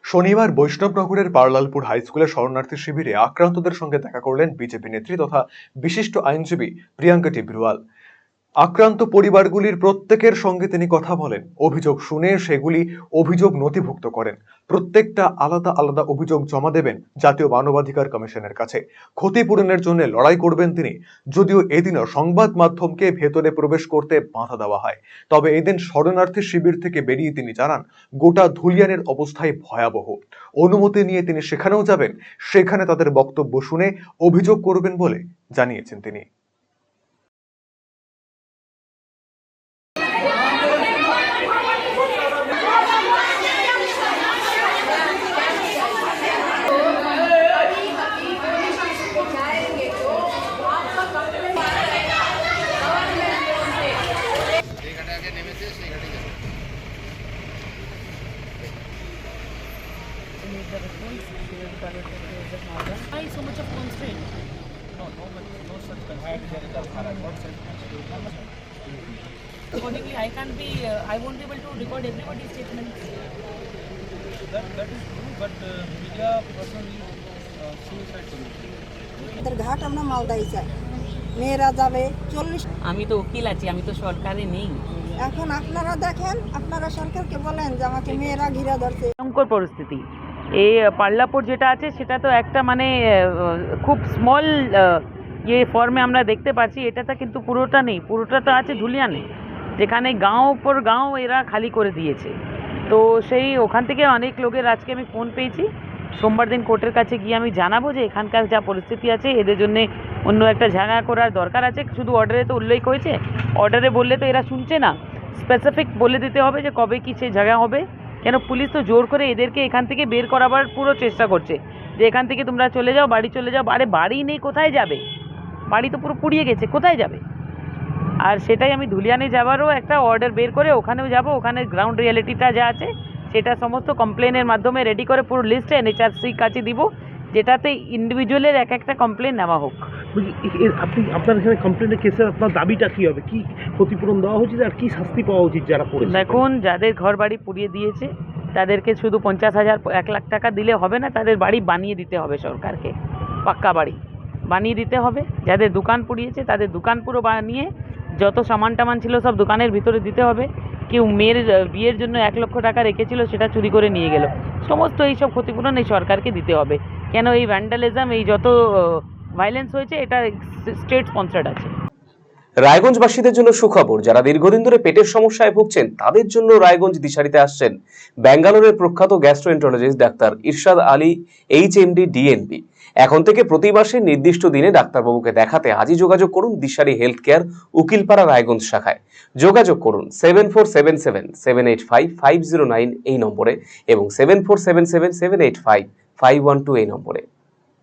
শনিবার বৈষ্ণবনগরের পারলালপুর হাইস্কুলের শরণার্থী শিবিরে আক্রান্তদের সঙ্গে দেখা করলেন বিজেপি নেত্রী তথা বিশিষ্ট আইনজীবী প্রিয়াঙ্কা টিব্রুয়াল। আক্রান্ত পরিবারগুলির প্রত্যেকের সঙ্গে তিনি কথা বলেন, অভিযোগ শুনে সেগুলি অভিযোগ নথিভুক্ত করেন। প্রত্যেকটা আলাদা আলাদা অভিযোগ জমা দেবেন জাতীয় মানবাধিকার কমিশনের কাছে। ক্ষতিপূরণের জন্য লড়াই করবেন তিনি। যদিও এদিনও সংবাদ মাধ্যমকে ভেতরে প্রবেশ করতে বাধা দেওয়া হয়, তবে এদিন শরণার্থী শিবির থেকে বেরিয়ে তিনি জানান গোটা ধুলিয়ানের অবস্থায় ভয়াবহ। অনুমতি নিয়ে তিনি সেখানেও যাবেন, সেখানে তাদের বক্তব্য শুনে অভিযোগ করবেন বলে জানিয়েছেন তিনি। Why so much of constraint? No such constraint. Accordingly, I won't be able to record everybody's statements. That is true, but media personally suicide solution. ঘাট আমরা মালদাই চাই, মেয়েরা যাবে 40। আমি তো উকিল আছি, আমি তো সরকারে নেই। এখন আপনারা দেখেন, আপনারা সরকারকে বলেন যে আমাকে মেয়েরা ঘিরে ধরছে। ভয়ঙ্কর পরিস্থিতি। এই পাল্লাপুর যেটা আছে সেটা তো একটা মানে খুব স্মল ফর্মে আমরা দেখতে পাচ্ছি, এটাতে কিন্তু পুরোটা নেই, পুরোটা তো আছে ধুলিয়ানে, যেখানে গাঁও পর গাঁও এরা খালি করে দিয়েছে। তো সেই ওখান থেকে অনেক লোকের আজকে আমি ফোন পেয়েছি, সোমবার দিন কোর্টের কাছে গিয়ে আমি জানাবো যে এখানকার যা পরিস্থিতি আছে এদের জন্য অন্য একটা জায়গা করার দরকার আছে। শুধু অর্ডারে তো উল্লেখ হয়েছে, অর্ডারে বললে তো এরা শুনছে না, স্পেসিফিক বলে দিতে হবে যে কবে কী সেই জায়গা হবে। কেন পুলিশ তো জোর করে এদেরকে এখান থেকে বের করাবার পুরো চেষ্টা করছে যে এখান থেকে তোমরা চলে যাও, বাড়ি চলে যাও। আরে বাড়ি নেই, কোথায় যাবে? বাড়ি তো পুরো পুড়িয়ে গেছে, কোথায় যাবে? আর সেটাই আমি ধুলিয়ানে যাওয়ারও একটা অর্ডার বের করে ওখানেও যাব, ওখানে গ্রাউন্ড রিয়ালিটিটা যা আছে সেটা সমস্ত কমপ্লেনের মাধ্যমে রেডি করে পুরো লিস্টে এনএচআরসির কাছে দিব, যেটাতে ইন্ডিভিজুয়ালের এক একটা কমপ্লেন নেওয়া হোক। আপনি আপনার এখানে কমপ্লেনের কেসে আপনার দাবিটা কী হবে? কি ক্ষতিপূরণ দেওয়া উচিত আর কি শাস্তি পাওয়া উচিত যারা করেছে? দেখুন, যাদের ঘর বাড়ি পুড়িয়ে দিয়েছে তাদেরকে শুধু 50,000 1 লাখ টাকা দিলে হবে না, তাদের বাড়ি বানিয়ে দিতে হবে, সরকারকে পাক্কা বাড়ি বানিয়ে দিতে হবে। যাদের দোকান পুড়িয়েছে তাদের দোকান পুরো বানিয়ে যত সামান টামান ছিল সব দোকানের ভিতরে দিতে হবে। কেউ মেয়ের বিয়ের জন্য 1 লক্ষ টাকা রেখেছিল, সেটা চুরি করে নিয়ে গেল, সমস্ত এইসব ক্ষতিপূরণ এই সরকারকে দিতে হবে। কেন এই ভ্যান্ডালিজম, এই যত ভায়োলেন্স হয়েছে এটা স্টেট স্পন্সর্ড আছে। রায়গঞ্জবাসীদের জন্য সুখবর, যারা দীর্ঘদিন ধরে পেটের সমস্যায় ভুগছেন তাদের জন্য রায়গঞ্জ দিশারিতে আসছেন ব্যাঙ্গালোরের প্রখ্যাত গ্যাস্ট্রোএন্টারোলজিস্ট ডাক্তার ইরশাদ আলী এইচএমডি ডিএনবি। এখন থেকে প্রতি মাসে নির্দিষ্ট দিনে ডাক্তারবাবুকে দেখাতে আজই যোগাযোগ করুন দিশারি হেলথ কেয়ার উকিলপাড়া রায়গঞ্জ শাখায়। যোগাযোগ করুন 7477785509 এই নম্বরে এবং 7477785512 এই নম্বরে।